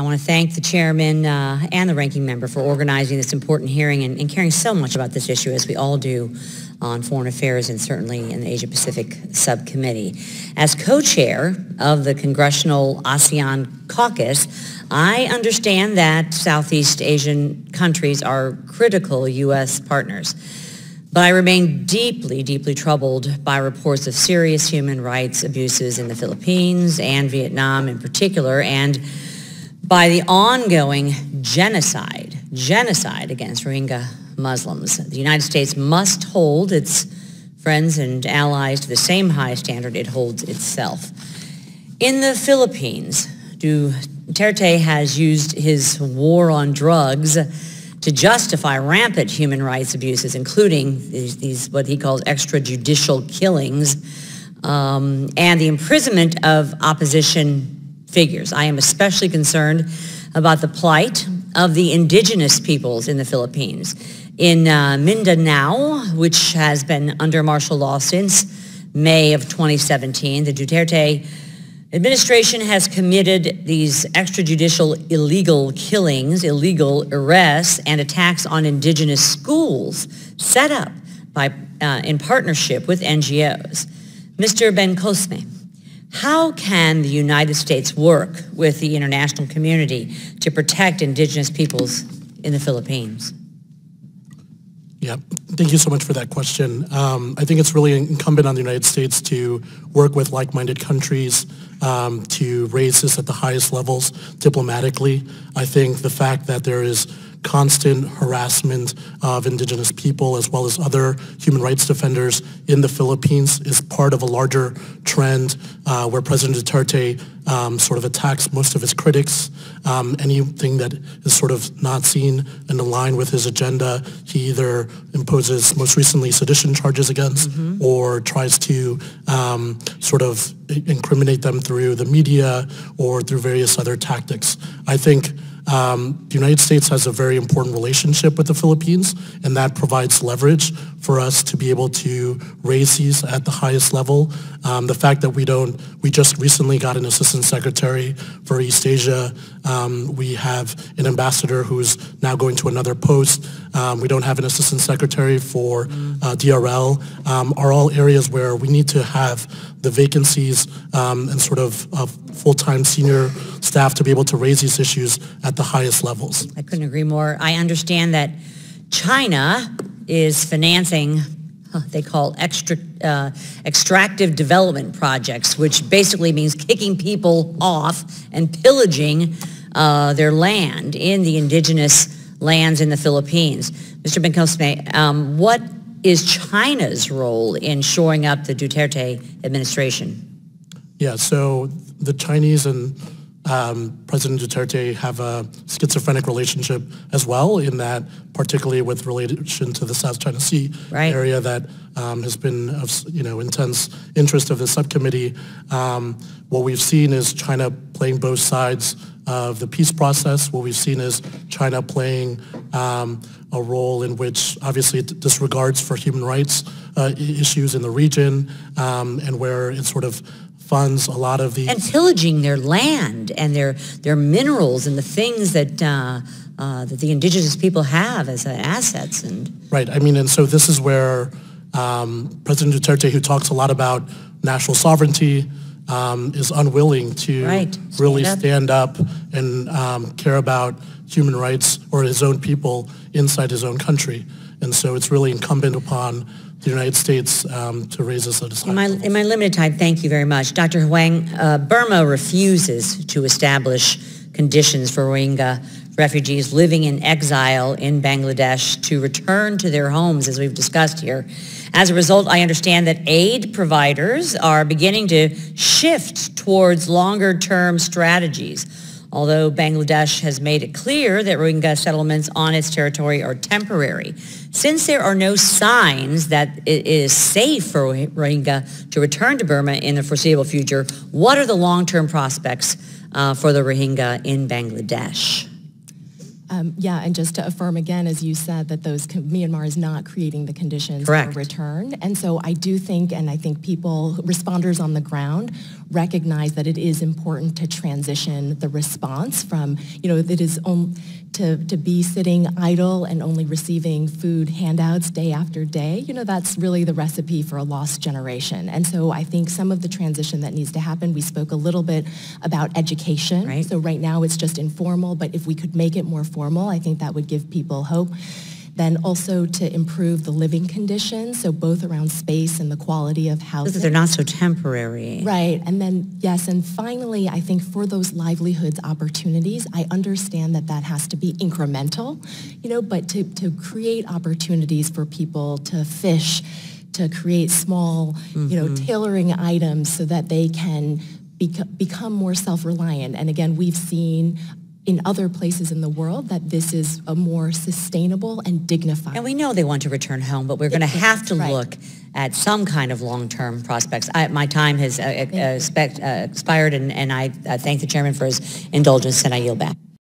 want to thank the chairman and the ranking member for organizing this important hearing and caring so much about this issue, as we all do on foreign affairs and certainly in the Asia-Pacific subcommittee. As co-chair of the Congressional ASEAN Caucus, I understand that Southeast Asian countries are critical U.S. partners. But I remain deeply, deeply troubled by reports of serious human rights abuses in the Philippines and Vietnam in particular, and by the ongoing genocide against Rohingya Muslims. The United States must hold its friends and allies to the same high standard it holds itself. In the Philippines, Duterte has used his war on drugs to justify rampant human rights abuses, including these what he calls extrajudicial killings, and the imprisonment of opposition figures. I am especially concerned about the plight of the indigenous peoples in the Philippines. In Mindanao, which has been under martial law since May of 2017, the Duterte administration has committed these extrajudicial illegal killings, illegal arrests, and attacks on indigenous schools set up by, in partnership with NGOs. Mr. Bencosme, how can the United States work with the international community to protect indigenous peoples in the Philippines? Yeah, thank you so much for that question. I think it's really incumbent on the United States to work with like-minded countries to raise this at the highest levels diplomatically. I think the fact that there is constant harassment of indigenous people as well as other human rights defenders in the Philippines is part of a larger trend where President Duterte sort of attacks most of his critics. Anything that is sort of not seen and in line with his agenda, he either imposes, most recently, sedition charges against or tries to sort of incriminate them through the media or through various other tactics. I think the United States has a very important relationship with the Philippines, and that provides leverage for us to be able to raise these at the highest level. The fact that we just recently got an assistant secretary for East Asia. We have an ambassador who's now going to another post. We don't have an assistant secretary for DRL, are all areas where we need to have the vacancies and sort of full-time senior staff to be able to raise these issues at the highest levels. I couldn't agree more. I understand that China is financing, they call extractive development projects, which basically means kicking people off and pillaging their land in the indigenous lands in the Philippines. Mr. Bencosme, what is China's role in shoring up the Duterte administration? Yeah, so the Chinese and President Duterte have a schizophrenic relationship as well, in that particularly with relation to the South China Sea area that has been of intense interest of the subcommittee. What we've seen is China playing both sides of the peace process. What we've seen is China playing a role in which obviously it disregards for human rights issues in the region, and where it sort of funds a lot of these. And pillaging their land and their minerals and the things that that the indigenous people have as assets. Right, I mean, and so this is where President Duterte, who talks a lot about national sovereignty, is unwilling to really stand up and care about human rights or his own people inside his own country. And so it's really incumbent upon the United States to raise this at a high level. In my limited time, thank you very much. Dr. Huang, Burma refuses to establish conditions for Rohingya refugees living in exile in Bangladesh to return to their homes, as we've discussed here. As a result, I understand that aid providers are beginning to shift towards longer-term strategies, although Bangladesh has made it clear that Rohingya settlements on its territory are temporary. Since there are no signs that it is safe for Rohingya to return to Burma in the foreseeable future, what are the long-term prospects for the Rohingya in Bangladesh? Yeah, and just to affirm again, as you said, that Myanmar is not creating the conditions for return. And so I do think, and I think responders on the ground recognize that it is important to transition the response from, that is to be sitting idle and only receiving food handouts day after day. That's really the recipe for a lost generation. And so I think some of the transition that needs to happen, we spoke a little bit about education. Right. So right now it's just informal, but if we could make it more formal, I think that would give people hope. Then also to improve the living conditions, so both around space and the quality of housing. So that they're not so temporary. Right, and then, yes, and finally, I think for those livelihoods opportunities, I understand that has to be incremental, but to create opportunities for people to fish, to create small, tailoring items so that they can become more self-reliant. And again, we've seen in other places in the world that this is a more sustainable and dignified. And we know they want to return home, but we're going to have to look at some kind of long-term prospects. My time has expired, and I thank the chairman for his indulgence, and I yield back.